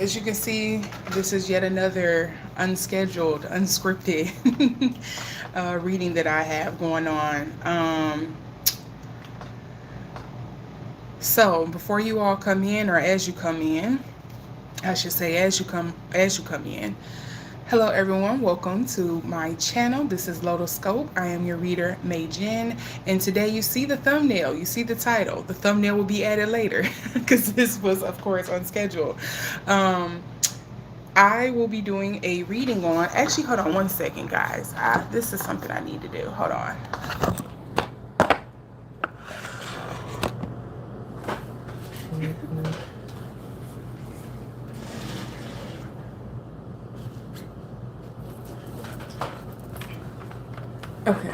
as you can see, this is yet another unscheduled, unscripted reading that I have going on. So before you all come in, or as you come in, I should say as you come in. Hello everyone, welcome to my channel. This is Lotoscope. I am your reader, Mei Jin, and today you see the thumbnail, you see the title. The thumbnail will be added later because this was of course unscheduled. Um, I will be doing a reading on, actually hold on one second guys. This is something I need to do. Hold on. Okay.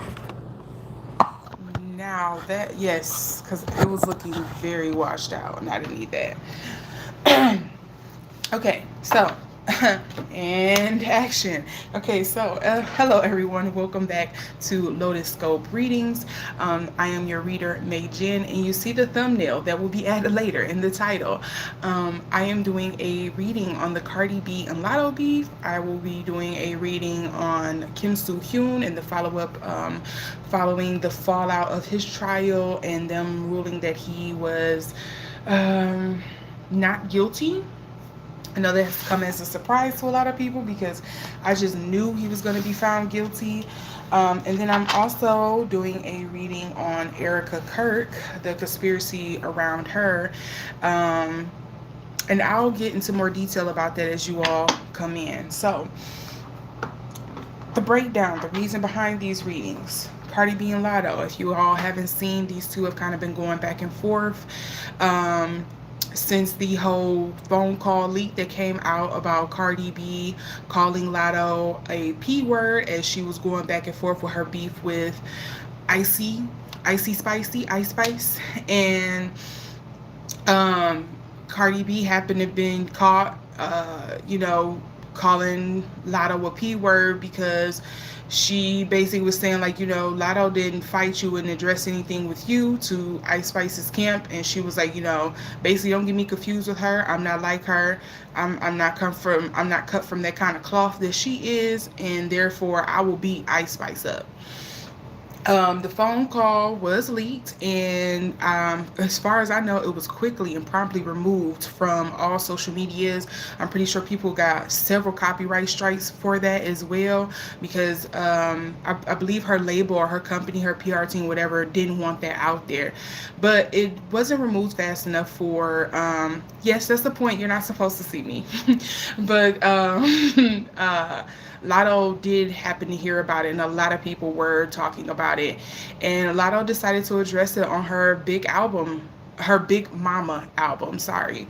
Now that, yes, because it was looking very washed out and I didn't need that. Okay, so and action. Okay, so hello everyone, welcome back to Lotus Scope Readings. I am your reader, Mei Jin, and you see the thumbnail that will be added later in the title. I am doing a reading on the Cardi B and Latto beef. I will be doing a reading on Kim Soo Hyun and the follow-up, following the fallout of his trial and them ruling that he was not guilty. I know that has come as a surprise to a lot of people because I just knew he was going to be found guilty. And then I'm also doing a reading on Erika Kirk, the conspiracy around her. And I'll get into more detail about that as you all come in. So, the breakdown, the reason behind these readings. Cardi B and Latto, if you all haven't seen, these two have kind of been going back and forth. Since the whole phone call leak that came out about Cardi B calling Latto a P word as she was going back and forth with her beef with Ice Spice. And Cardi B happened to have been caught, calling Latto a P word because she basically was saying like, Latto didn't fight you and address anything with you to Ice Spice's camp, and she was like, basically don't get me confused with her. I'm not like her. I'm not cut from that kind of cloth that she is, and therefore I will beat Ice Spice up. The phone call was leaked, and as far as I know, it was quickly and promptly removed from all social medias. I'm pretty sure people got several copyright strikes for that as well, because I believe her label or her company, her PR team, whatever, didn't want that out there. But it wasn't removed fast enough for, yes, that's the point. You're not supposed to see me. But Latto did happen to hear about it, and a lot of people were talking about it. And Latto decided to address it on her big album, her Big Mama album, sorry,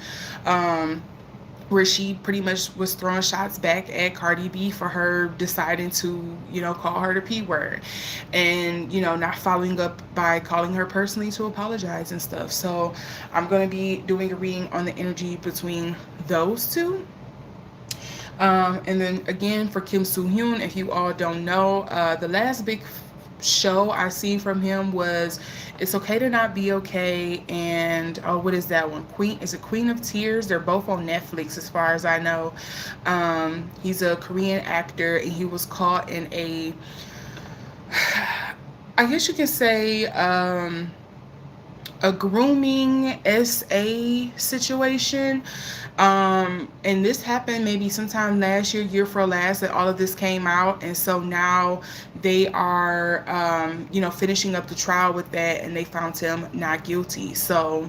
where she pretty much was throwing shots back at Cardi B for her deciding to, call her the P word, and, not following up by calling her personally to apologize and stuff. So I'm going to be doing a reading on the energy between those two. And then again for Kim Soo Hyun, if you all don't know, the last big show I seen from him was It's Okay to Not Be Okay, and what is that one? Queen of Tears? They're both on Netflix as far as I know. He's a Korean actor, and he was caught in a, I guess you could say, a grooming SA situation. And this happened maybe sometime last year for last, that all of this came out. And so now they are, finishing up the trial with that, and they found him not guilty. So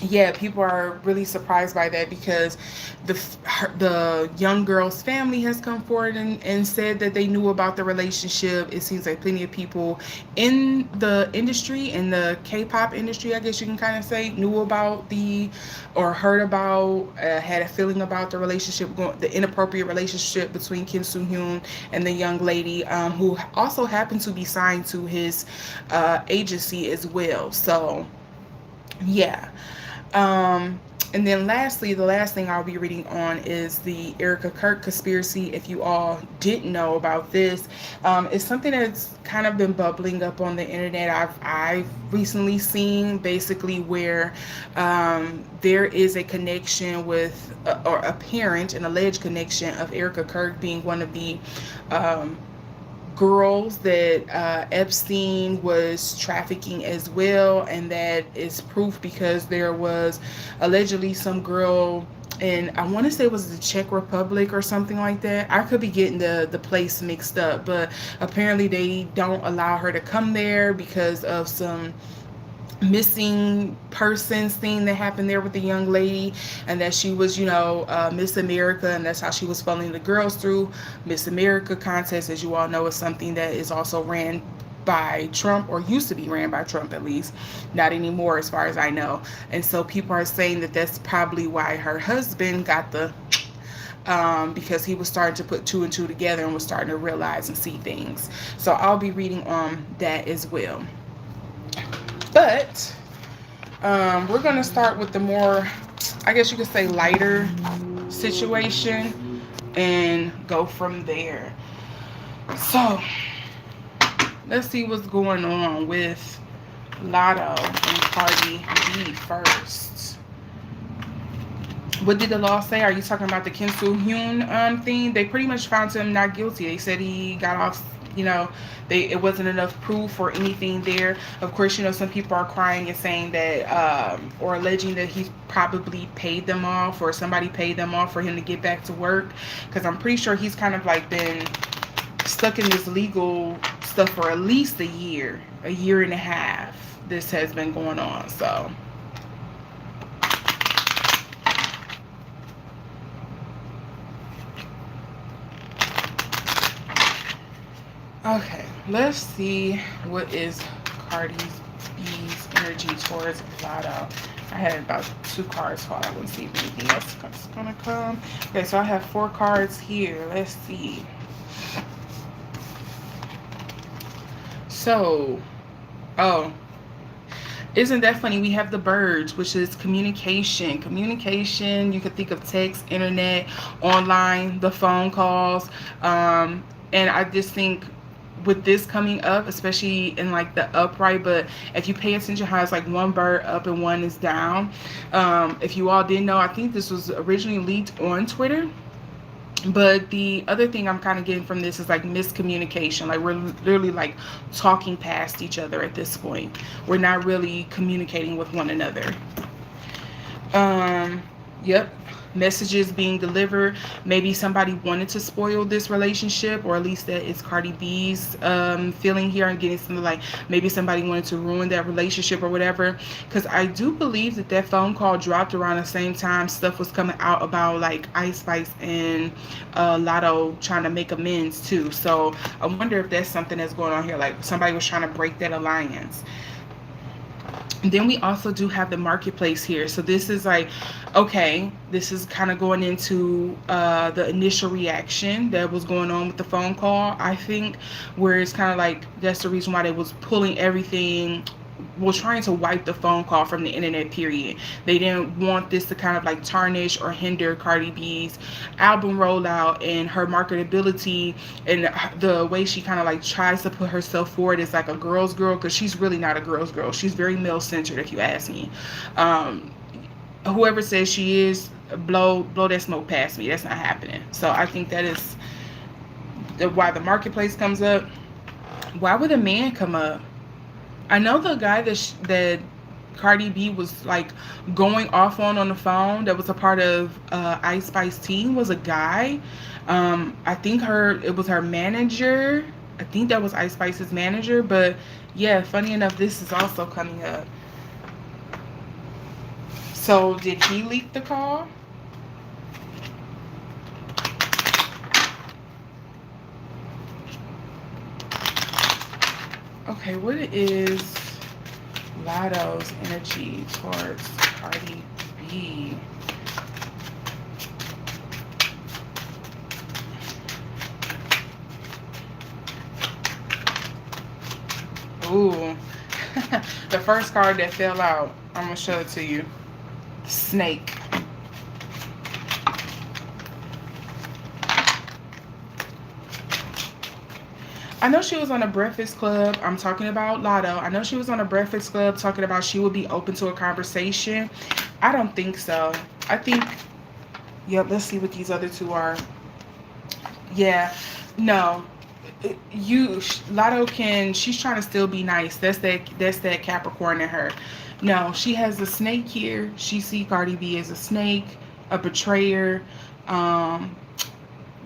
yeah, people are really surprised by that because the young girl's family has come forward and said that they knew about the relationship. It seems like plenty of people in the industry, in the K-pop industry, I guess you can kind of say, knew about or heard about, had a feeling about the relationship, the inappropriate relationship between Kim Soo Hyun and the young lady, who also happened to be signed to his agency as well. So yeah. Um, and then lastly, the last thing I'll be reading on is the Erika Kirk conspiracy. If you all didn't know about this, it's something that's kind of been bubbling up on the internet. I've recently seen basically where there is a connection with, or a parent, an alleged connection of Erika Kirk being one of the um, girls that Epstein was trafficking as well, and that is proof because there was allegedly some girl, and I want to say it was the Czech Republic or something like that. I could be getting the place mixed up, but apparently they don't allow her to come there because of some missing persons thing that happened there with the young lady, and that she was, Miss America, and that's how she was following the girls through. Miss America contest, as you all know, is something that is also ran by Trump, or used to be ran by Trump at least, not anymore as far as I know. And so people are saying that that's probably why her husband got the because he was starting to put two and two together and was starting to realize and see things. So I'll be reading on that as well. But we're going to start with the more, I guess you could say, lighter situation and go from there. So let's see what's going on with Latto and Cardi B first. What did the law say? Are you talking about the Hyun thing? They pretty much found him not guilty. They said he got off, it wasn't enough proof or anything there. Of course, some people are crying and saying that, or alleging that he probably paid them off, or somebody paid them off for him to get back to work. Because I'm pretty sure he's kind of like been stuck in this legal stuff for at least a year and a half. This has been going on, so. Okay, let's see what is Cardi B's energy towards Latto. I had about 2 cards for I wouldn't see if anything else is gonna come. Okay, so I have 4 cards here. Let's see. So, isn't that funny? We have the birds, which is communication. Communication, you could think of text, internet, online, the phone calls. And I just think with this coming up, especially in like the upright, but if you pay attention how it's like one bird up and one is down. If you all didn't know, I think this was originally leaked on Twitter. But the other thing I'm kind of getting from this is like miscommunication. Like we're literally like talking past each other at this point. We're not really communicating with one another. Yep. Messages being delivered. Maybe somebody wanted to spoil this relationship, or at least that is Cardi B's feeling here. I'm getting something like maybe somebody wanted to ruin that relationship or whatever. Because I do believe that phone call dropped around the same time stuff was coming out about like Ice Spice and Latto trying to make amends too. So I wonder if that's something that's going on here. Like somebody was trying to break that alliance. And then we also do have the marketplace here. So this is like, okay, this is kind of going into the initial reaction that was going on with the phone call, I think, where it's kind of like that's the reason why they was pulling everything, well, trying to wipe the phone call from the internet, period. They didn't want this to kind of like tarnish or hinder Cardi B's album rollout and her marketability, and the way she kind of like tries to put herself forward as like a girl's girl, because she's really not a girl's girl. She's very male centered, if you ask me. Whoever says she is, blow that smoke past me. That's not happening. So I think that is why the marketplace comes up. Why would a man come up? I know the guy that Cardi B was like going off on the phone, that was a part of Ice Spice team, was a guy. I think it was her manager. I think that was Ice Spice's manager. But yeah, funny enough, this is also coming up. So did he leak the call? Okay, what is Latto's energy towards Cardi B? Ooh, the first card that fell out, I'm gonna show it to you. snake. I know she was on a Breakfast Club. I'm talking about Latto. I know she was on a Breakfast Club talking about she would be open to a conversation. I don't think so. I think, yeah, let's see what these other two are. Yeah, no. Latto can, she's trying to still be nice. That's that Capricorn in her. No, she has a snake here. She see Cardi B as a snake, a betrayer, um,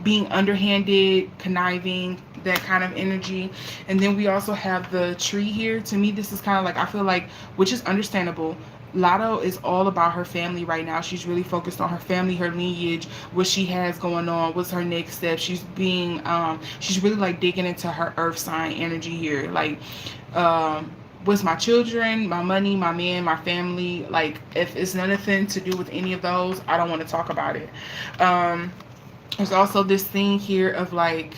being underhanded, conniving, that kind of energy. And then we also have the tree here. To me, this is kind of like, I feel like, which is understandable. Latto is all about her family right now. She's really focused on her family, her lineage, what she has going on, what's her next step. She's really like digging into her earth sign energy here. Like, what's my children, my money, my man, my family. Like, if it's nothing to do with any of those, I don't want to talk about it. There's also this thing here of like,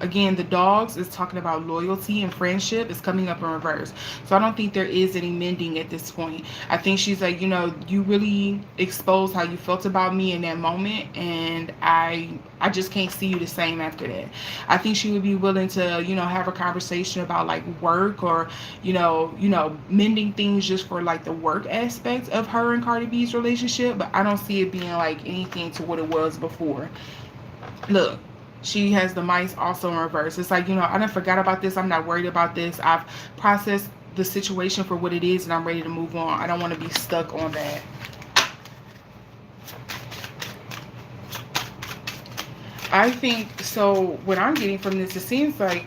again, the dogs is talking about loyalty and friendship is coming up in reverse. So I don't think there is any mending at this point. I think she's like, you really exposed how you felt about me in that moment, and I just can't see you the same after that. I think she would be willing to, have a conversation about like work, or, mending things just for like the work aspect of her and Cardi B's relationship, but I don't see it being like anything to what it was before. Look, she has the mice also in reverse. It's like, I done forgot about this. I'm not worried about this. I've processed the situation for what it is, and I'm ready to move on. I don't want to be stuck on that. I think, so what I'm getting from this, it seems like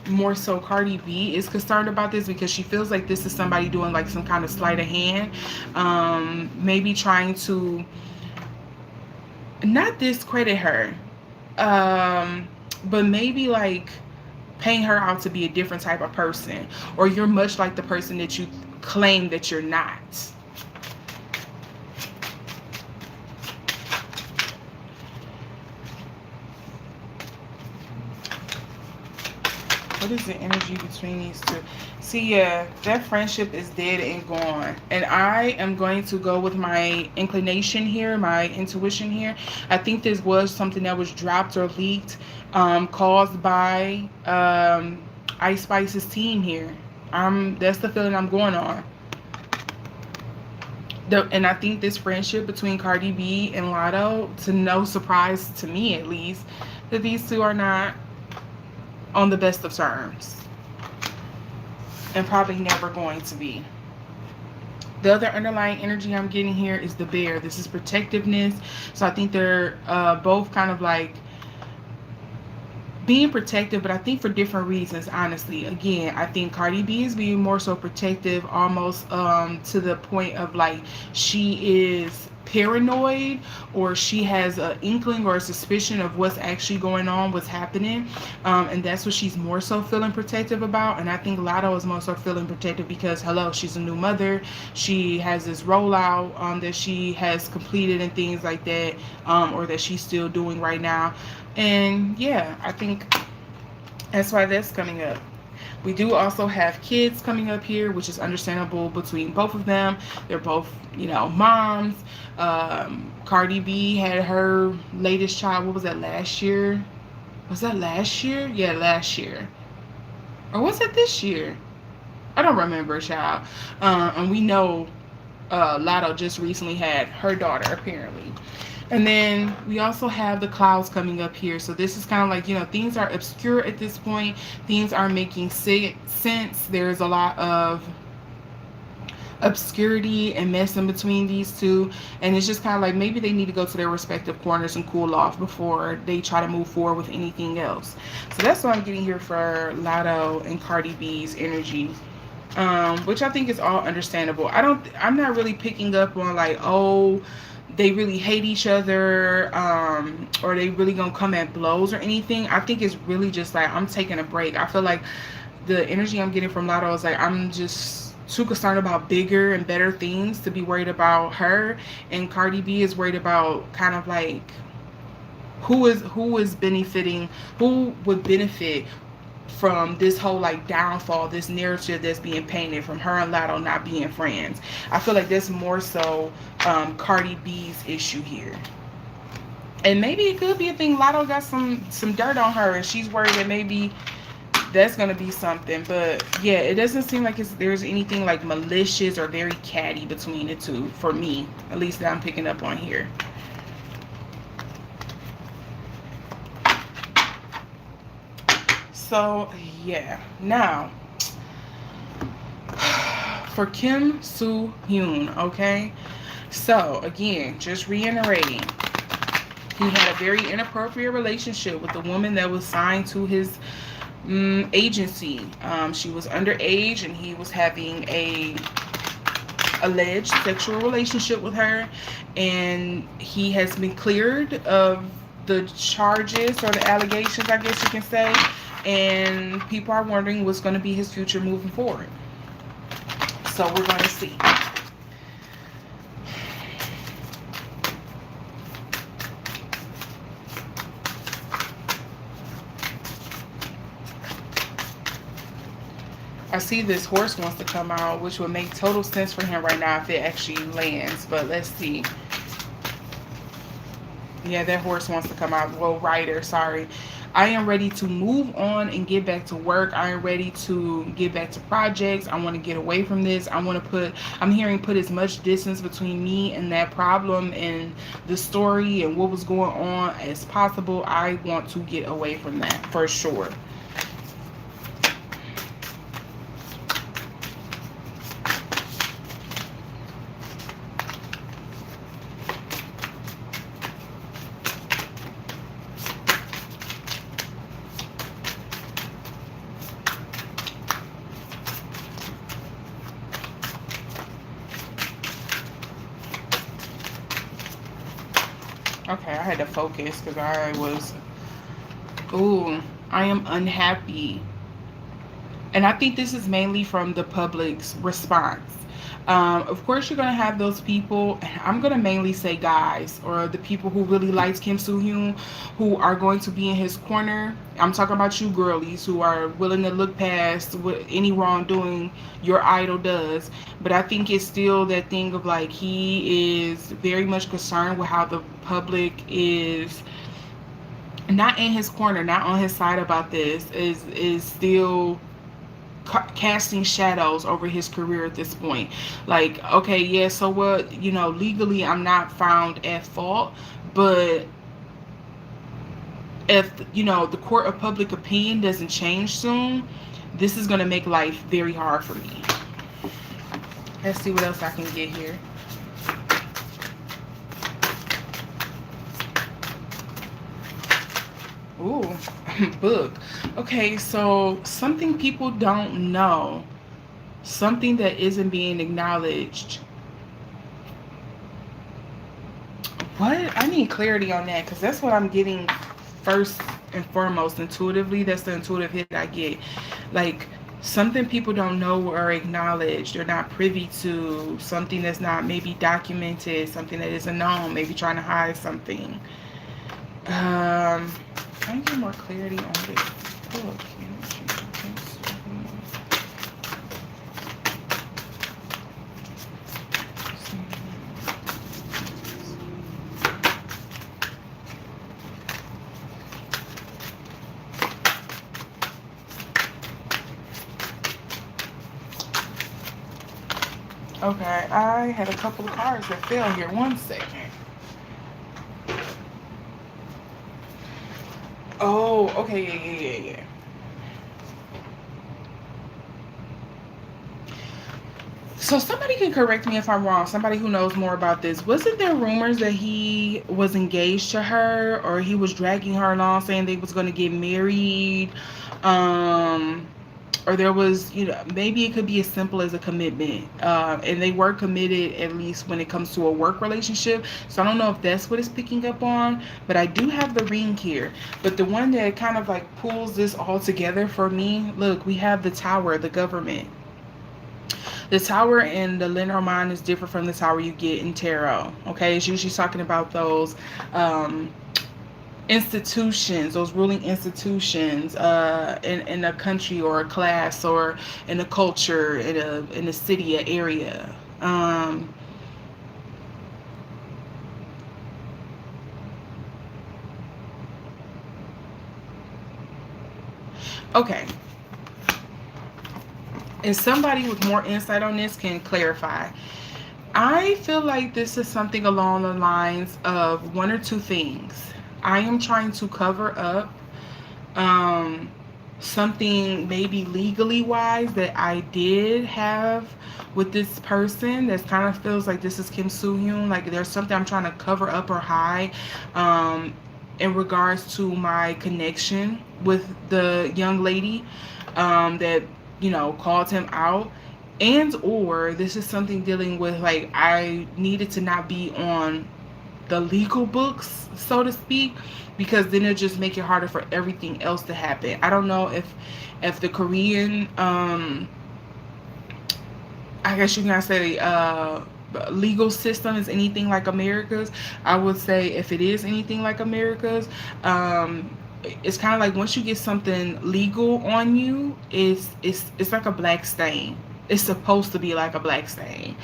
more so Cardi B is concerned about this because she feels like this is somebody doing like some kind of sleight of hand. Maybe trying to not discredit her, but maybe like paint her out to be a different type of person, or you're much like the person that you claim that you're not. What is the energy between these two? See, yeah, that friendship is dead and gone. And I am going to go with my inclination here, my intuition here. I think this was something that was dropped or leaked, caused by Ice Spice's team here. That's the feeling I'm going on. And I think this friendship between Cardi B and Latto, to no surprise to me at least, that these two are not on the best of terms, and probably never going to be. The other underlying energy I'm getting here is the bear. This is protectiveness. So I think they're both kind of like being protective, but I think for different reasons, honestly. Again, I think Cardi B is being more so protective, almost to the point of like she is paranoid, or she has an inkling or a suspicion of what's actually going on, what's happening, and that's what she's more so feeling protective about. And I think Latto is more so feeling protective because, hello, she's a new mother, she has this rollout that she has completed and things like that, or that she's still doing right now. And yeah, I think that's why that's coming up. We do also have kids coming up here, which is understandable between both of them. They're both, moms. Cardi B had her latest child, what was that, last year? Was that last year? Yeah, last year. Or was it this year? I don't remember, child. And we know Latto just recently had her daughter, apparently. And then we also have the clouds coming up here. So this is kind of like, things are obscure at this point. Things are making sense. There's a lot of obscurity and mess in between these two. And it's just kind of like maybe they need to go to their respective corners and cool off before they try to move forward with anything else. So that's what I'm getting here for Latto and Cardi B's energy. Which I think is all understandable. I'm not really picking up on like, oh, they really hate each other, or they really gonna come at blows or anything. I think it's really just like, I'm taking a break. I feel like the energy I'm getting from Latto is like, I'm just too concerned about bigger and better things to be worried about her, and Cardi B is worried about kind of like who is benefiting, who would benefit from this whole like downfall, this narrative that's being painted from her and Latto not being friends. I feel like that's more so Cardi B's issue here. And maybe it could be a thing. Latto got some dirt on her, and she's worried that maybe that's gonna be something. But yeah, it doesn't seem like there's anything like malicious or very catty between the two for me, at least that I'm picking up on here. So yeah, now for Kim Soo Hyun, okay. So again, just reiterating, he had a very inappropriate relationship with the woman that was signed to his agency. She was underage, and he was having a alleged sexual relationship with her, and he has been cleared of the charges or the allegations, I guess you can say. And people are wondering what's going to be his future moving forward. So we're going to see. I see this horse wants to come out, which would make total sense for him right now if it actually lands. But let's see. Yeah, that horse wants to come out. Well, Rider, sorry. I am ready to move on and get back to work. I am ready to get back to projects. I want to get away from this. I'm hearing put as much distance between me and that problem and the story and what was going on as possible. I want to get away from that for sure. Okay, I had to focus because I am unhappy. And I think this is mainly from the public's response. Of course, you're going to have those people, and I'm going to mainly say guys, or the people who really likes Kim Soo Hyun, who are going to be in his corner. I'm talking about you girlies who are willing to look past what any wrongdoing your idol does. But I think it's still that thing of like, he is very much concerned with how the public is not in his corner, not on his side about this, is still casting shadows over his career at this point. Like, okay, yeah, so what, legally I'm not found at fault, but if the court of public opinion doesn't change soon, this is going to make life very hard for me. Let's see what else I can get here. Ooh, book. Okay, so something people don't know, something that isn't being acknowledged. What? I need clarity on that, because that's what I'm getting first and foremost intuitively. That's the intuitive hit I get. Like, something people don't know or acknowledge, they're not privy to, something that's not maybe documented, something that isn't known, maybe trying to hide something. Can I get more clarity on this book? Okay, I had a couple of cards that fell here. One second. Oh, okay, yeah. So somebody can correct me if I'm wrong. Somebody who knows more about this. Wasn't there rumors that he was engaged to her, or he was dragging her along saying they was going to get married? Or there was, maybe it could be as simple as a commitment. And they were committed, at least when it comes to a work relationship. So I don't know if that's what it's picking up on, but I do have the ring here. But the one that kind of like pulls this all together for me, look, we have the Tower, the government. The Tower in the Lenormand is different from the Tower you get in tarot. Okay, it's usually talking about those institutions, those ruling institutions, in a country or a class or in a culture, in a city, an area. Okay, and somebody with more insight on this can clarify. I feel like this is something along the lines of one or two things. I am trying to cover up um, something maybe legally wise that I did have with this person that kind of feels like this is Kim Soo Hyun. Like there's something I'm trying to cover up or hide in regards to my connection with the young lady that called him out, and or this is something dealing with like I needed to not be on the legal books, so to speak, because then it'll just make it harder for everything else to happen. I don't know if the Korean I guess you can say legal system is anything like America's. I would say if it is anything like America's, it's kind of like once you get something legal on you, it's like a black stain. It's supposed to be like a black stain,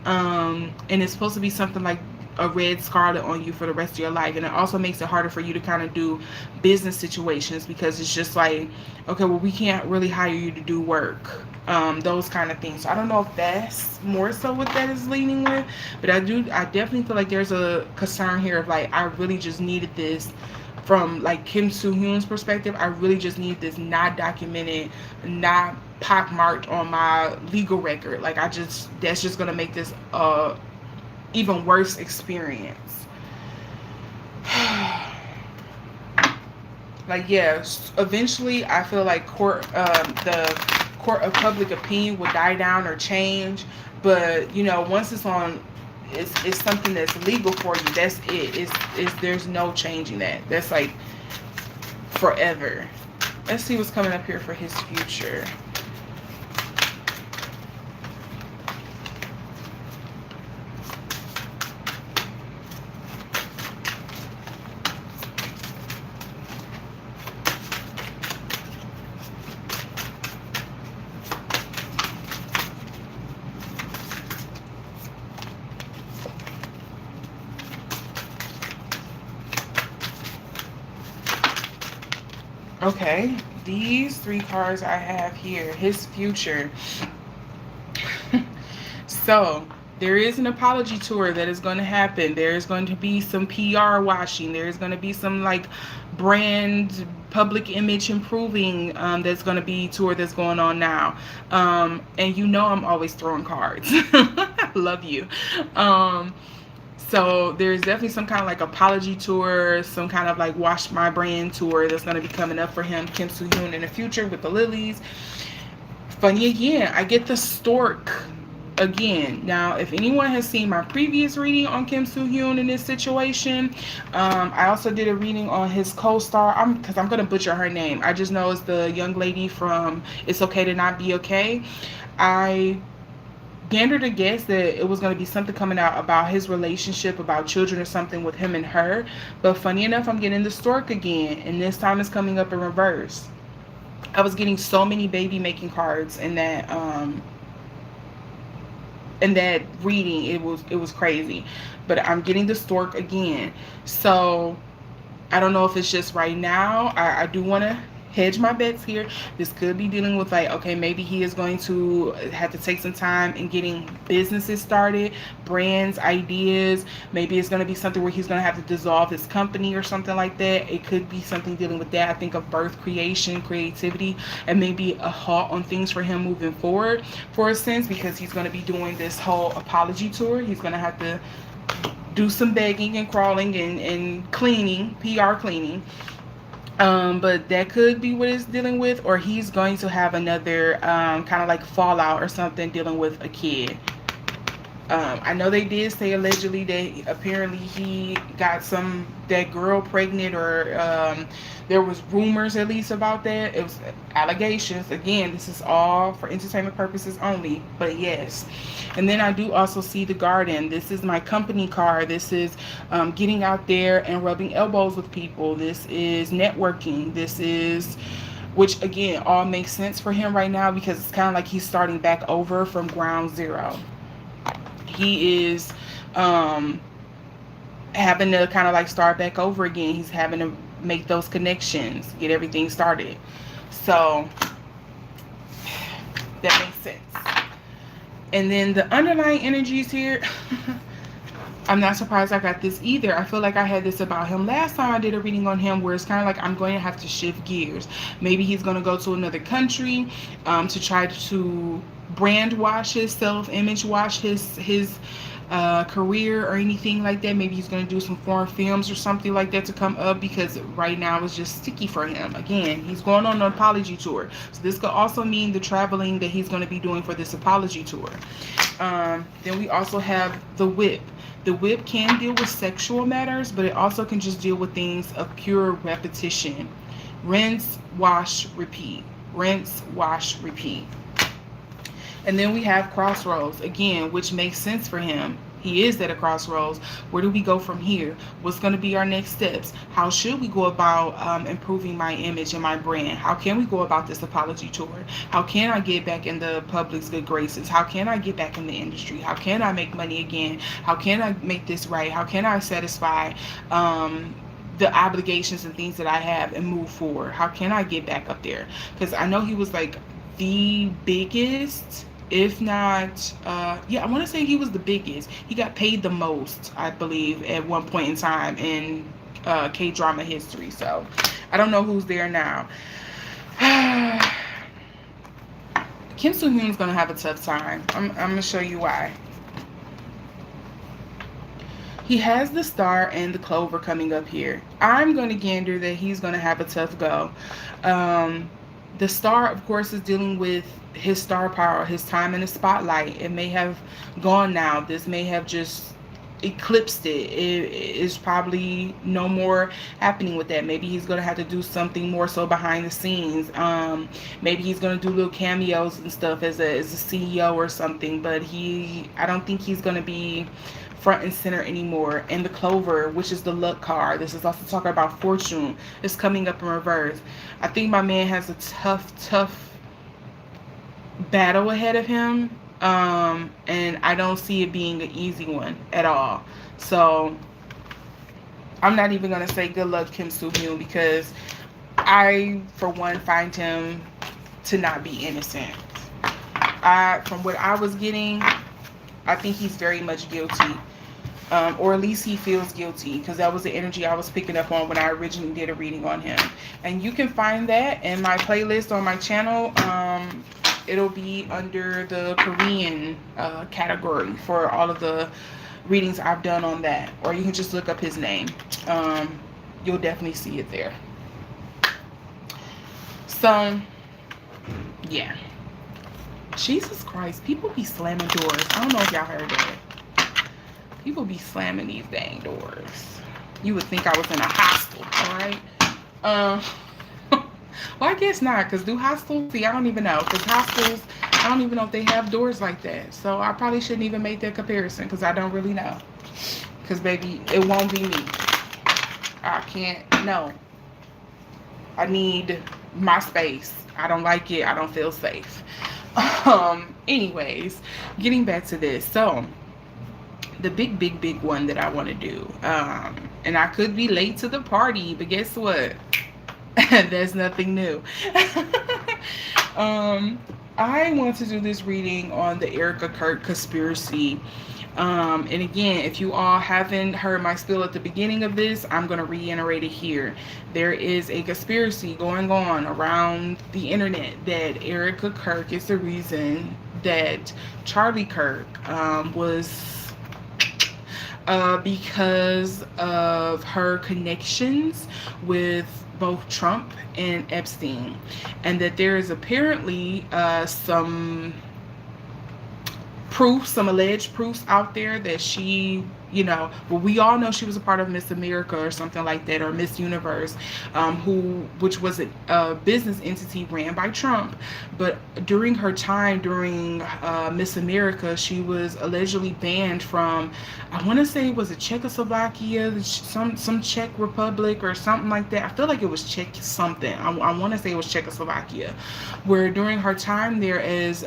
and it's supposed to be something like a red scarlet on you for the rest of your life. And it also makes it harder for you to kind of do business situations because it's just like, okay, well, we can't really hire you to do work, those kind of things. So I don't know if that's more so what that is leaning with, but I definitely feel like there's a concern here of like I really just needed this from like Kim Soo Hyun's perspective. I really just need this not documented, not pockmarked on my legal record. Like that's just gonna make this even worse experience. Like yes, eventually I feel like the court of public opinion will die down or change, but once it's on, it's something that's legal for you. That's it. Is there's no changing that. That's like forever. Let's see what's coming up here for his future. Okay, these three cards I have here, his future. So, there is an apology tour that is going to happen. There is going to be some PR washing. There is going to be some like brand public image improving that's going to be tour that's going on now. And I'm always throwing cards. Love you. So there's definitely some kind of like apology tour, some kind of like wash my brand tour that's going to be coming up for him, Kim Soo Hyun, in the future with the lilies. Funny again, I get the stork again. Now, if anyone has seen my previous reading on Kim Soo Hyun in this situation, I also did a reading on his co-star. Because I'm going to butcher her name. I just know it's the young lady from It's Okay to Not Be Okay. I gandered a guess that it was going to be something coming out about his relationship, about children or something with him and her. But funny enough, I'm getting the stork again, and this time it's coming up in reverse. I was getting so many baby making cards in that reading. It was crazy. But I'm getting the stork again. So I don't know if it's just right now. I do want to hedge my bets here. This could be dealing with like, okay, maybe he is going to have to take some time in getting businesses started, brands, ideas. Maybe it's going to be something where he's going to have to dissolve his company or something like that. It could be something dealing with that. I think of birth, creation, creativity, and maybe a halt on things for him moving forward for a sense, because he's going to be doing this whole apology tour. He's going to have to do some begging and crawling and cleaning, PR cleaning. But that could be what it's dealing with, or he's going to have another kind of like fallout or something dealing with a kid. I know they did say allegedly that apparently he got that girl pregnant, or there was rumors at least about that. It was allegations. Again, this is all for entertainment purposes only, but yes. And then I do also see the garden. This is my company car. This is getting out there and rubbing elbows with people. This is networking. This is, which again all makes sense for him right now, because it's kind of like he's starting back over from ground zero. He is having to kind of like start back over again. He's having to make those connections, get everything started. So that makes sense. And then the underlying energies here, I'm not surprised I got this either. I feel like I had this about him last time I did a reading on him, where it's kind of like I'm going to have to shift gears. Maybe he's going to go to another country to try to brand wash his self-image, wash his career or anything like that. Maybe he's going to do some foreign films or something like that to come up, because right now it's just sticky for him. Again, he's going on an apology tour, so this could also mean the traveling that he's going to be doing for this apology tour. Then we also have the whip. The whip can deal with sexual matters, but it also can just deal with things of pure repetition. Rinse, wash, repeat. Rinse, wash, repeat. And then we have crossroads, again, which makes sense for him. He is at a crossroads. Where do we go from here? What's going to be our next steps? How should we go about improving my image and my brand? How can we go about this apology tour? How can I get back in the public's good graces? How can I get back in the industry? How can I make money again? How can I make this right? How can I satisfy the obligations and things that I have and move forward? How can I get back up there? Because I know he was like the biggest, if not, I want to say he was the biggest. He got paid the most, I believe, at one point in time in K-drama history. So I don't know who's there now. Kim Soo-hyun's going to have a tough time. I'm going to show you why. He has the star and the clover coming up here. I'm going to gander that he's going to have a tough go. The star, of course, is dealing with his star power, his time in the spotlight. It may have gone now. This may have just eclipsed it. It is probably no more happening with that. Maybe he's going to have to do something more so behind the scenes. Maybe he's going to do little cameos and stuff as a CEO or something. But I don't think he's going to be front and center anymore. And the clover, which is the luck card, this is also talking about fortune, is coming up in reverse. I think my man has a tough battle ahead of him, and I don't see it being an easy one at all. So I'm not even going to say good luck Kim Soo-hyun, because I, for one, find him to not be innocent. From what I was getting, I think he's very much guilty, or at least he feels guilty, because that was the energy I was picking up on when I originally did a reading on him. And you can find that in my playlist on my channel. It'll be under the Korean category for all of the readings I've done on that, or you can just look up his name. You'll definitely see it there. So yeah, Jesus Christ, people be slamming doors. I don't know if y'all heard that. People be slamming these dang doors. You would think I was in a hostel, all right? Well, I guess not, because do hostels, see, I don't even know, because hostels, I don't even know if they have doors like that. So I probably shouldn't even make that comparison, because I don't really know. Because, baby, it won't be me. I can't, no. I need my space. I don't like it. I don't feel safe. Anyways, getting back to this. So, the big one that I want to do. And I could be late to the party, but guess what? There's nothing new. I want to do this reading on the Erika Kirk conspiracy. And again, if you all haven't heard my spiel at the beginning of this, I'm going to reiterate it here. There is a conspiracy going on around the internet that Erika Kirk is the reason that Charlie Kirk was because of her connections with both Trump and Epstein, and that there is apparently some proofs, some alleged proofs out there that she, well, we all know she was a part of Miss America or something like that, or Miss Universe, which was a business entity ran by Trump. But during her time during Miss America, she was allegedly banned from, I want to say, was it Czechoslovakia, some Czech Republic or something like that. I feel like it was Czech something. I want to say it was Czechoslovakia, where during her time there as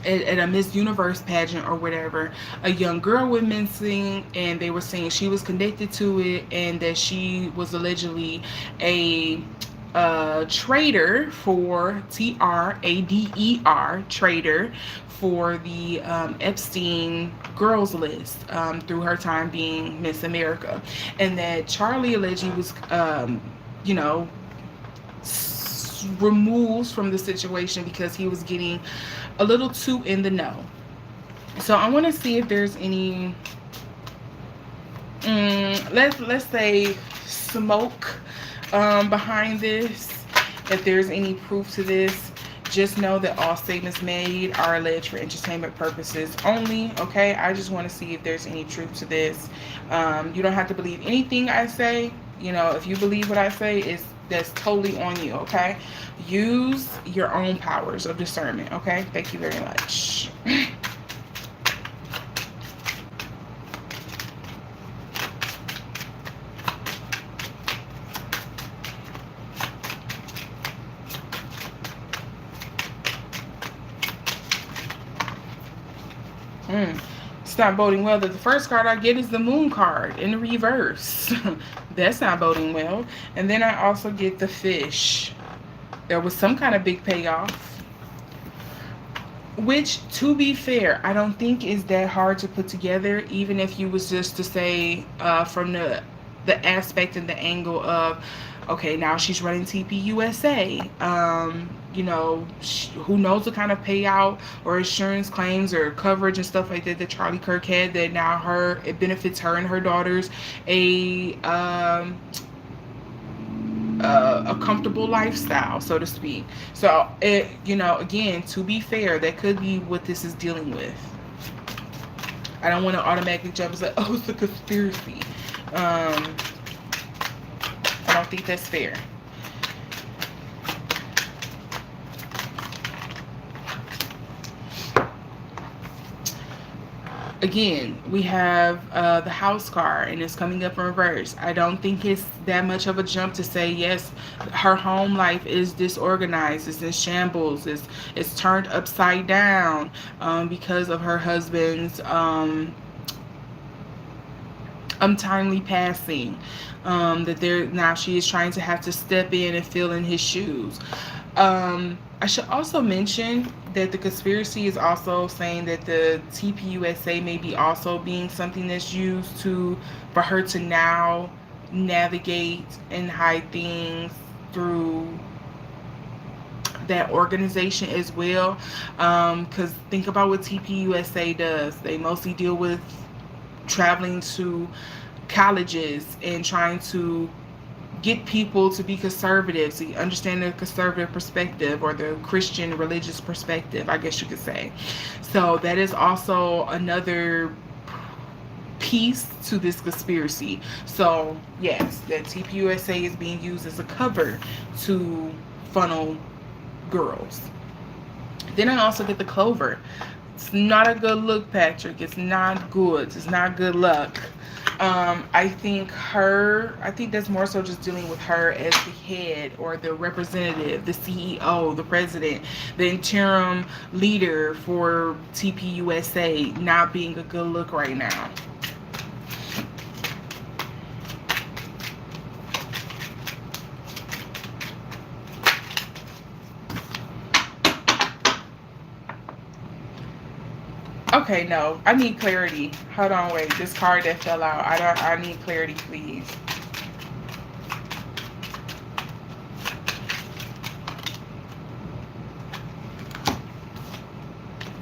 at a Miss Universe pageant or whatever, a young girl went missing, and they were saying she was connected to it, and that she was allegedly a trader for trader for the Epstein girls list through her time being Miss America, and that Charlie allegedly was, you know, removed from the situation because he was getting a little too in the know. So I want to see if there's any, let's say, smoke behind this. If there's any proof to this, just know that all statements made are alleged for entertainment purposes only. Okay, I just want to see if there's any truth to this. You don't have to believe anything I say. You know, if you believe what I say, that's totally on you. Okay, use your own powers of discernment. Okay, thank you very much. It's not boding well that the first card I get is the moon card in the reverse. That's not boding well. And then I also get the fish. There was some kind of big payoff, which, to be fair, I don't think is that hard to put together, even if you was just to say from the aspect and the angle of, okay, now she's running TPUSA. You know, who knows what kind of payout or insurance claims or coverage and stuff like that Charlie Kirk had, that now it benefits her and her daughters a comfortable lifestyle, so to speak. So you know, again, to be fair, that could be what this is dealing with. I don't want to automatically jump and say, oh, it's a conspiracy. I don't think that's fair. Again, we have the house card, and it's coming up in reverse. I don't think it's that much of a jump to say, yes, her home life is disorganized, it's in shambles, it's turned upside down because of her husband's untimely passing. Now she is trying to have to step in and fill in his shoes. I should also mention that the conspiracy is also saying that the TPUSA may be also being something that's used for her to now navigate and hide things through that organization as well. Because think about what TPUSA does. They mostly deal with traveling to colleges and trying to get people to be conservative, so you understand the conservative perspective, or the Christian religious perspective, I guess you could say. So that is also another piece to this conspiracy. So yes, that TPUSA is being used as a cover to funnel girls. Then I also get the clover. It's not a good look, Patrick. It's not good. It's not good luck. I think that's more so just dealing with her as the head or the representative, the CEO, the president, the interim leader for TPUSA not being a good look right now. Okay, no, I need clarity. Hold on, wait. This card that fell out. I need clarity, please.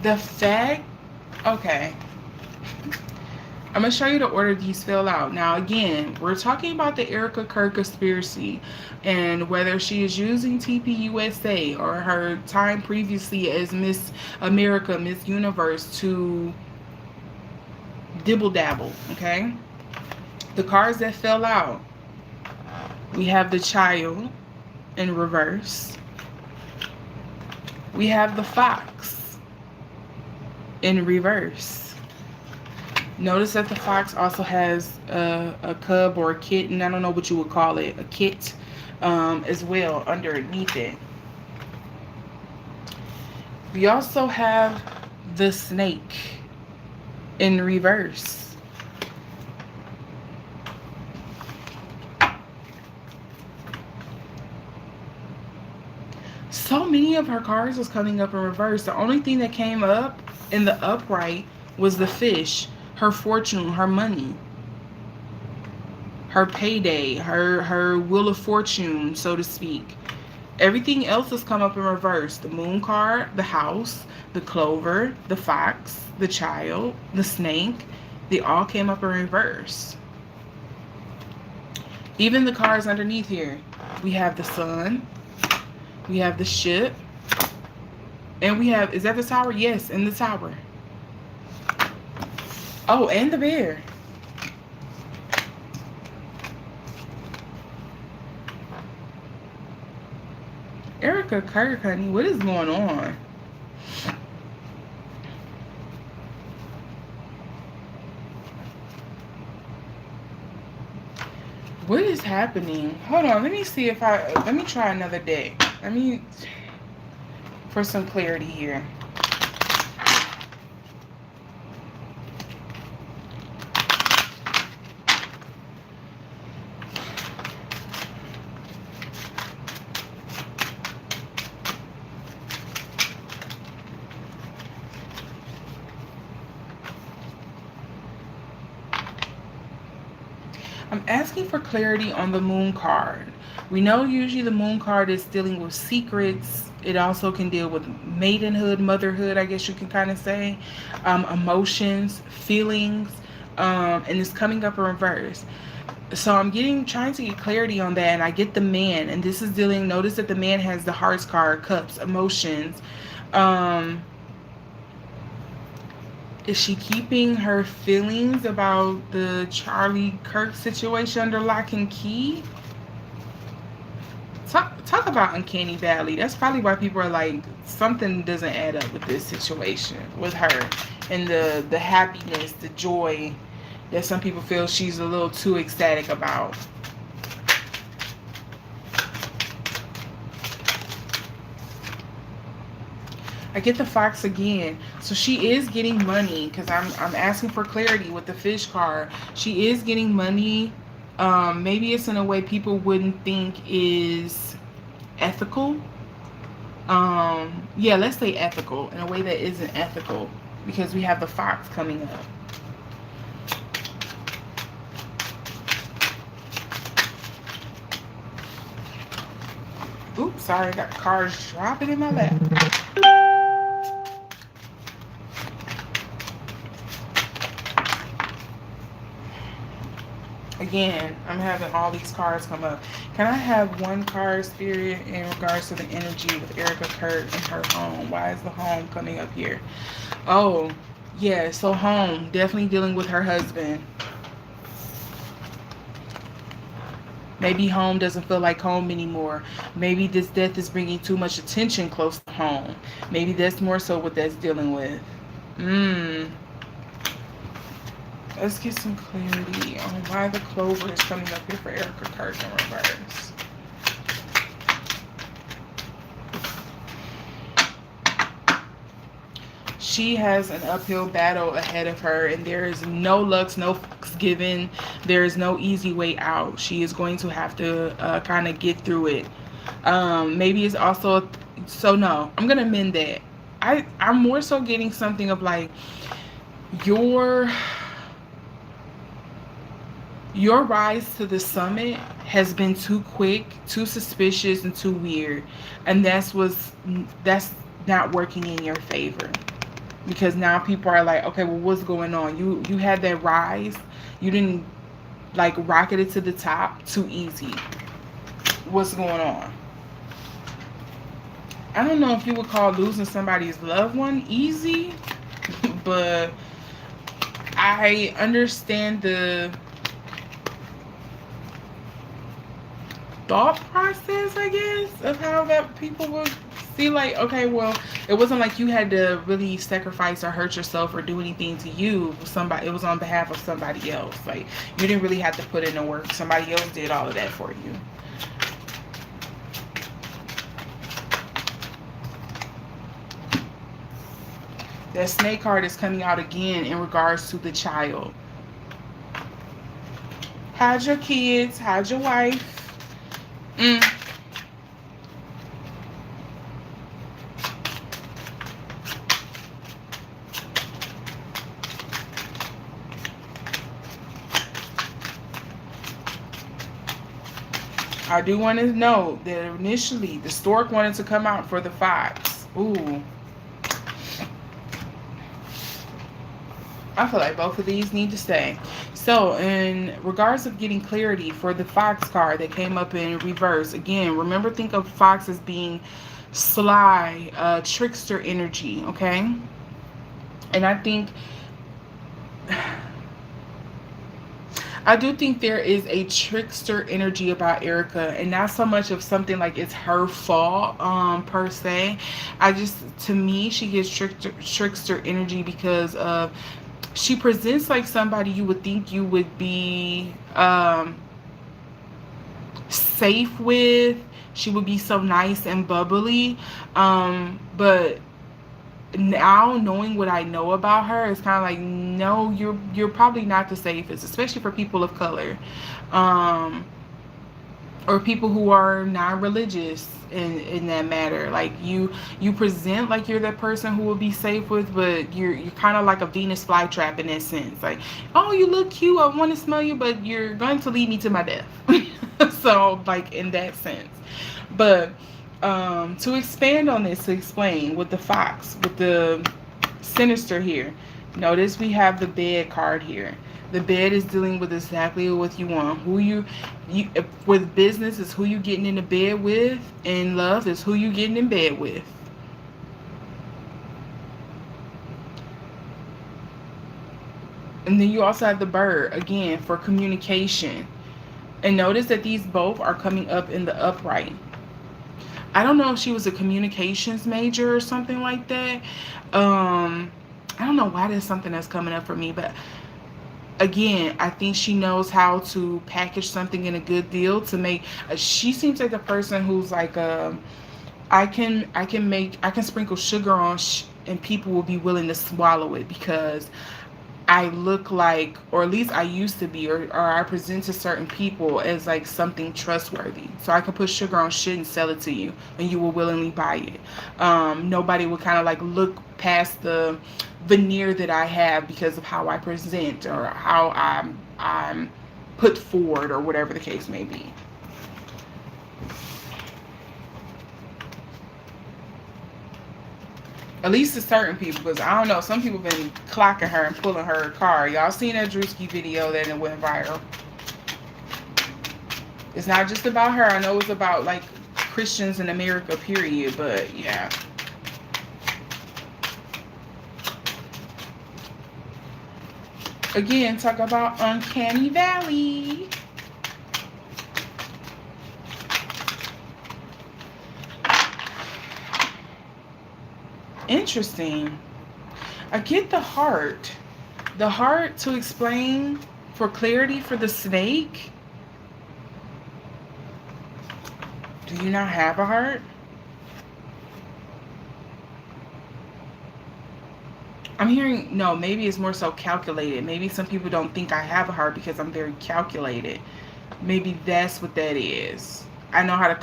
The fact, okay. I'm going to show you the order these fill out. Now, again, we're talking about the Erika Kirk conspiracy and whether she is using TPUSA or her time previously as Miss America, Miss Universe to dibble dabble, okay? The cards that fell out, we have the child in reverse. We have the fox in reverse. Notice that the fox also has a cub or a kitten, I don't know what you would call it, a kit as well underneath it. We also have the snake in reverse. So many of her cards was coming up in reverse. The only thing that came up in the upright was the fish, her fortune, her money, her payday, her wheel of fortune, so to speak. Everything else has come up in reverse. The moon card, the house, the clover, the fox, the child, the snake. They all came up in reverse. Even the cards underneath here. We have the sun. We have the ship. And we have, is that the tower? Yes, in the tower. Oh, and the bear. Erika Kirk, honey, what is going on? What is happening? Hold on, let me see if let me try another deck. For some clarity here. I'm asking for clarity on the moon card. We know usually the moon card is dealing with secrets. It also can deal with maidenhood, motherhood, I guess you can kind of say, emotions, feelings, and it's coming up in reverse. So I'm trying to get clarity on that, and I get the man, and this is dealing, notice that the man has the hearts card, cups, emotions. Is she keeping her feelings about the Charlie Kirk situation under lock and key? Talk about uncanny valley. That's probably why people are like, something doesn't add up with this situation with her, and the happiness, the joy that some people feel she's a little too ecstatic about. I get the fox again. So she is getting money, because I'm asking for clarity with the fish card. She is getting money. Maybe it's in a way people wouldn't think is ethical. Yeah, let's say ethical, in a way that isn't ethical, because we have the fox coming up. Oops, sorry, I got cards dropping in my lap. Again, I'm having all these cards come up. Can I have one card, Spirit, in regards to the energy with Erika Kirk and her home? Why is the home coming up here? Oh, yeah, so home, definitely dealing with her husband. Maybe home doesn't feel like home anymore. Maybe this death is bringing too much attention close to home. Maybe that's more so what that's dealing with. Let's get some clarity on why the clover is coming up here for Erika Kirk in reverse. She has an uphill battle ahead of her, and there is no luck, no fucks given. There is no easy way out. She is going to have to kind of get through it. Maybe it's also, so no, I'm going to amend that. I'm more so getting something of like, your rise to the summit has been too quick, too suspicious, and too weird. And that's not working in your favor. because now people are like, okay, well, what's going on? You had that rise, you didn't like rocket it to the top too easy. What's going on? I don't know if you would call losing somebody's loved one easy, but I understand the thought process, I guess, of how that people would see, like, okay, well, it wasn't like you had to really sacrifice or hurt yourself or do anything to you. Somebody, it was on behalf of somebody else. Like, you didn't really have to put in the work. Somebody else did all of that for you. That snake card is coming out again in regards to the child. Hide your kids, hide your wife. I do want to know that initially the stork wanted to come out for the fox. Ooh. I feel like both of these need to stay. So, in regards of getting clarity for the fox card that came up in reverse, again, remember, think of fox as being sly, trickster energy, okay? And I do think there is a trickster energy about Erika, and not so much of something like it's her fault, per se. To me, she gives trickster energy because of, she presents like somebody you would think you would be safe with. She would be so nice and bubbly, but now knowing what I know about her, it's kind of like, no, you're probably not the safest, especially for people of color, or people who are non-religious in that matter. Like, you present like you're that person who will be safe with, but you're kind of like a Venus flytrap in that sense. Like, oh, you look cute, I want to smell you, but you're going to lead me to my death. So, like, in that sense. But to expand on this, to explain with the fox, with the sinister here, notice we have the bed card here. The bed is dealing with exactly what you want. Who you with business is who you getting in the bed with, and love is who you getting in bed with. And then you also have the bird again for communication. And notice that these both are coming up in the upright. I don't know if she was a communications major or something like that. I don't know why there's something that's coming up for me, but again, I think she knows how to package something in a good deal to make. She seems like the person who's like, I can sprinkle sugar on, and people will be willing to swallow it because I look like, or at least I used to be, or I present to certain people as like something trustworthy. So I can put sugar on shit and sell it to you, and you will willingly buy it. Nobody will kind of like look past the veneer that I have because of how I present or how I'm put forward, or whatever the case may be. At least to certain people, because I don't know, some people been clocking her and pulling her car. Y'all seen that Drewski video that it went viral? It's not just about her. I know it's about like Christians in America, period, but yeah. Again, talk about uncanny valley. Interesting. I get the heart. The heart to explain for clarity for the snake. Do you not have a heart? I'm hearing, no, maybe it's more so calculated. Maybe some people don't think I have a heart because I'm very calculated. Maybe that's what that is. I know how to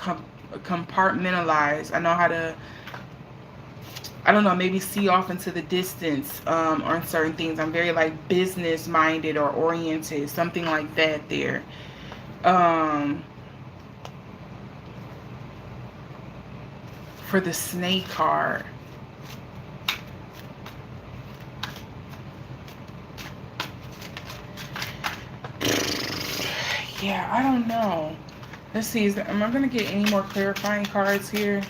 compartmentalize. I know how to, I don't know, maybe see off into the distance on certain things. I'm very like business minded or oriented, something like that there. For the snake card. Yeah, I don't know. Let's see. Am I going to get any more clarifying cards here?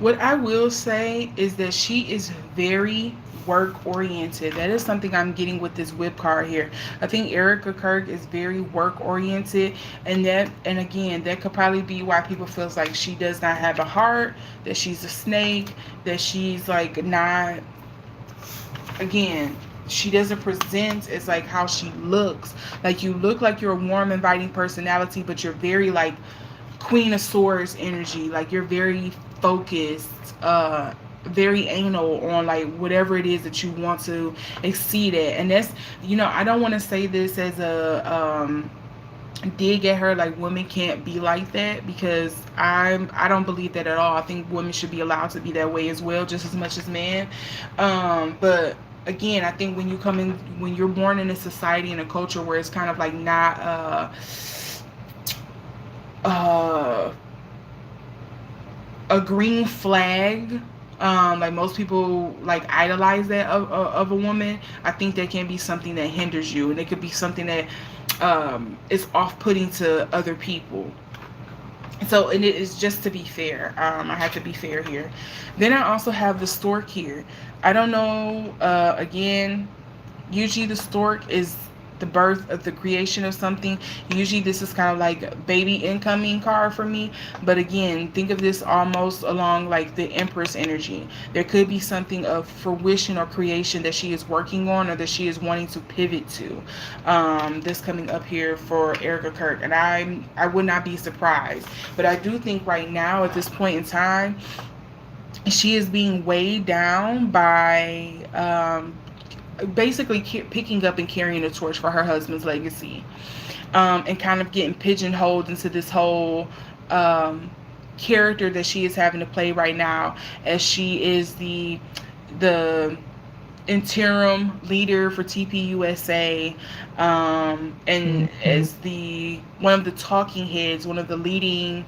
What I will say is that she is very work oriented. That is something I'm getting with this whip card here. I think Erika Kirk is very work oriented, and again, that could probably be why people feels like she does not have a heart, that she's a snake, that she's like not, again, she doesn't present as like how she looks. Like, you look like you're a warm, inviting personality, but you're very like Queen of Swords energy. Like, you're very focused, very anal on like whatever it is that you want to exceed at. And that's, I don't want to say this as a dig at her, like women can't be like that, because I don't believe that at all. I think women should be allowed to be that way as well, just as much as men. But again, I think when you're born in a society and a culture where it's kind of like not a green flag, like most people like idolize that of a woman, I think that can be something that hinders you, and it could be something that is off-putting to other people. So, and it is just to be fair. I have to be fair here. Then I also have the stork here. I don't know. Again, usually the stork is the birth of the creation of something. Usually this is kind of like baby incoming card for me. But again, think of this almost along like the Empress energy. There could be something of fruition or creation that she is working on, or that she is wanting to pivot to. This coming up here for Erika Kirk. And I would not be surprised. But I do think right now at this point in time, she is being weighed down by basically picking up and carrying a torch for her husband's legacy, and kind of getting pigeonholed into this whole character that she is having to play right now, as she is the interim leader for TPUSA, and as the one of the talking heads, one of the leading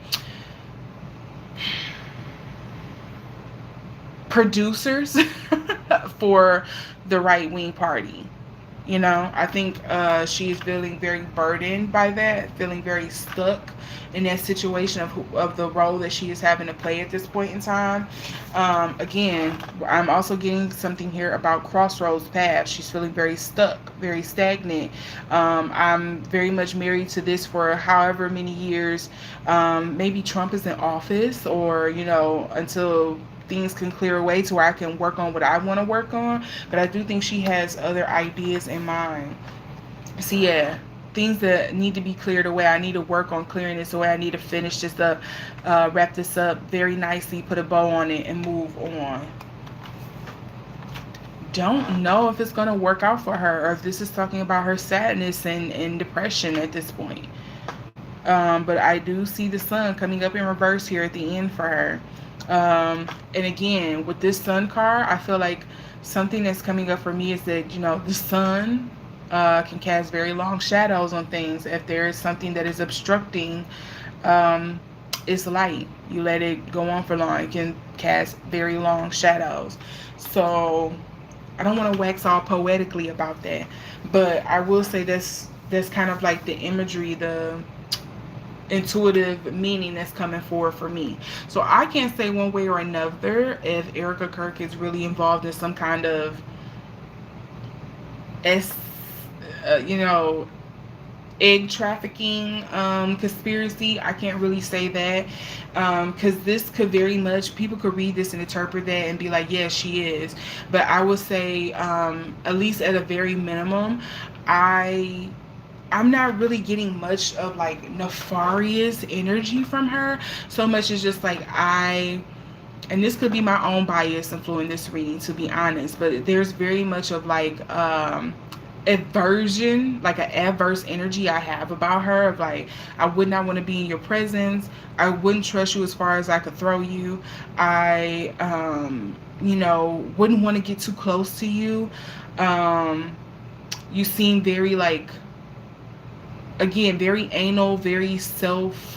producers for the right-wing party. I think she is feeling very burdened by that, feeling very stuck in that situation of the role that she is having to play at this point in time. Again, I'm also getting something here about crossroads paths. She's feeling very stuck, very stagnant. I'm very much married to this for however many years. Maybe Trump is in office, or, until things can clear away to where I can work on what I want to work on. But I do think she has other ideas in mind. So yeah, things that need to be cleared away. I need to work on clearing this away. I need to finish this up, wrap this up very nicely, put a bow on it, and move on. Don't know if it's going to work out for her, or if this is talking about her sadness and depression at this point. But I do see the sun coming up in reverse here at the end for her. And again, with this sun card, I feel like something that's coming up for me is that, the sun can cast very long shadows on things. If there is something that is obstructing its light, you let it go on for long, it can cast very long shadows. So I don't want to wax all poetically about that, but I will say that's kind of like the imagery, the intuitive meaning that's coming forward for me. So I can't say one way or another if Erika Kirk is really involved in some kind of egg trafficking conspiracy. I can't really say that because this could very much, people could read this and interpret that and be like, yeah, she is. But I would say, at least at a very minimum, I I'm not really getting much of like nefarious energy from her so much as just like and this could be my own bias influencing this reading, to be honest, but there's very much of like aversion, like an adverse energy I have about her, of like, I would not want to be in your presence, I wouldn't trust you as far as I could throw you, I wouldn't want to get too close to you. You seem very like, again, very anal, very self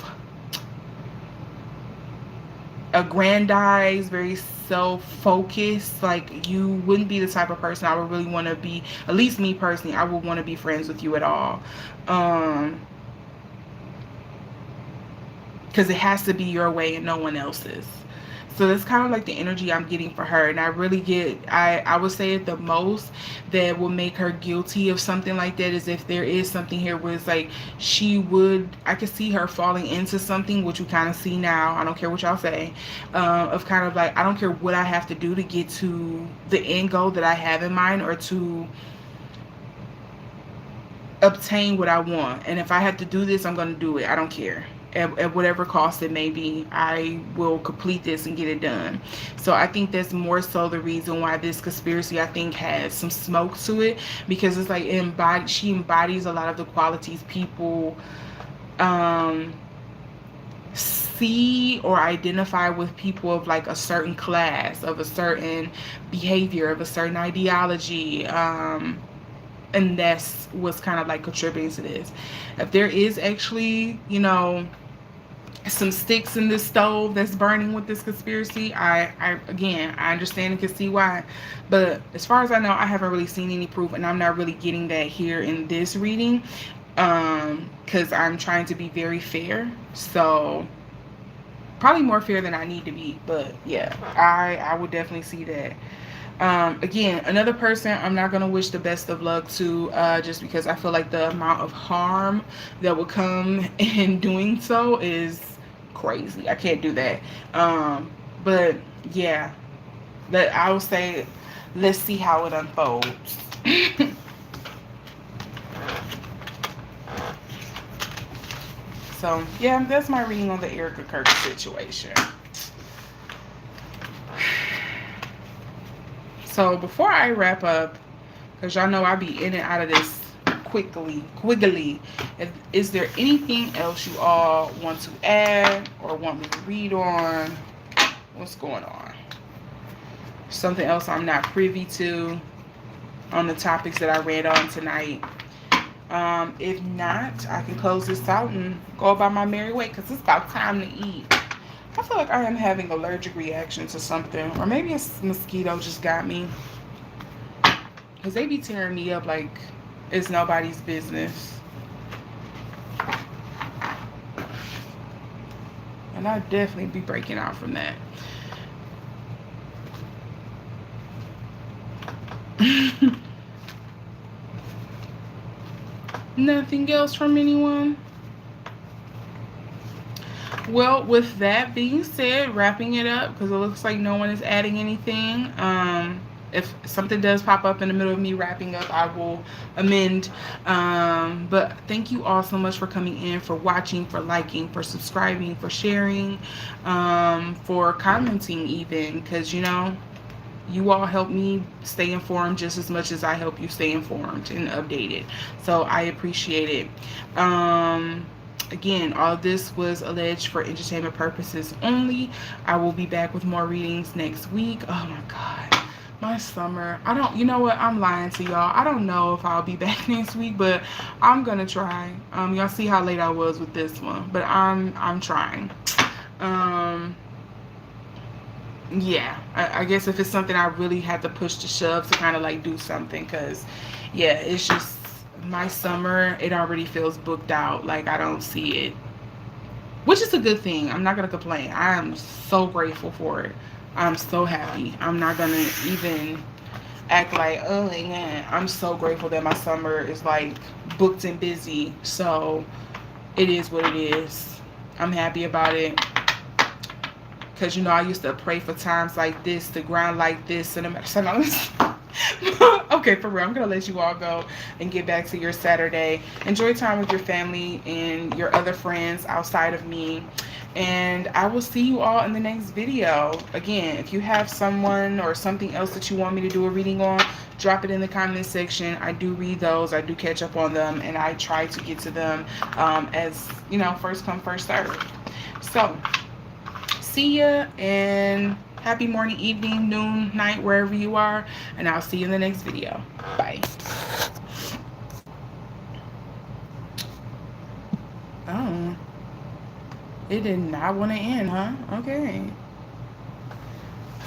aggrandized, very self-focused. Like, you wouldn't be the type of person I would really want to be, at least me personally, I would want to be friends with you at all. Because it has to be your way and no one else's. So that's kind of like the energy I'm getting for her. And I really get, I would say at the most that will make her guilty of something like that is if there is something here where it's like, I could see her falling into something, which we kind of see now, I don't care what y'all say, of kind of like, I don't care what I have to do to get to the end goal that I have in mind, or to obtain what I want. And if I have to do this, I'm going to do it. I don't care. At whatever cost it may be, I will complete this and get it done. So I think that's more so the reason why this conspiracy, I think, has some smoke to it, because it's like she embodies a lot of the qualities people see or identify with people of like a certain class, of a certain behavior, of a certain ideology, and that's what's kind of like contributing to this. If there is actually, some sticks in this stove that's burning with this conspiracy, I understand and can see why. But as far as I know, I haven't really seen any proof, and I'm not really getting that here in this reading, because I'm trying to be very fair. So probably more fair than I need to be. But yeah, I would definitely see that. Again, another person I'm not going to wish the best of luck to, just because I feel like the amount of harm that would come in doing so is crazy. I can't do that. But yeah, I will say, let's see how it unfolds. So yeah, that's my reading on the Erika Kirk situation. So before I wrap up, because y'all know I be in and out of this quickly, is there anything else you all want to add or want me to read on? What's going on? Something else I'm not privy to on the topics that I read on tonight? If not, I can close this out and go about my merry way, because it's about time to eat. I feel like I am having allergic reaction to something, or maybe a mosquito just got me, because they be tearing me up like it's nobody's business, and I definitely be breaking out from that. Nothing else from anyone? Well, with that being said, wrapping it up, because it looks like no one is adding anything. If something does pop up in the middle of me wrapping up, I will amend. But thank you all so much for coming in, for watching, for liking, for subscribing, for sharing, for commenting even, because, you all help me stay informed just as much as I help you stay informed and updated. So I appreciate it. Again, all of this was alleged for entertainment purposes only. I will be back with more readings next week. Oh my God, my summer. You know what? I'm lying to y'all. I don't know if I'll be back next week, but I'm gonna try. Y'all see how late I was with this one, but I'm trying. Yeah, I guess if it's something I really had to push to shove to kind of like do something, because yeah, it's just my summer, it already feels booked out. Like, I don't see it, which is a good thing. I'm not gonna complain. I am so grateful for it. I'm so happy. I'm not gonna even act like, oh my God. I'm so grateful that my summer is like booked and busy. So it is what it is. I'm happy about it. Because, you know, I used to pray for times like this, to grind like this, and okay, for real, I'm going to let you all go and get back to your Saturday. Enjoy time with your family and your other friends outside of me. And I will see you all in the next video. Again, if you have someone or something else that you want me to do a reading on, drop it in the comment section. I do read those. I do catch up on them. And I try to get to them as, you know, first come, first serve. So, see ya, and happy morning, evening, noon, night, wherever you are. And I'll see you in the next video. Bye. Oh, it did not want to end, huh? Okay.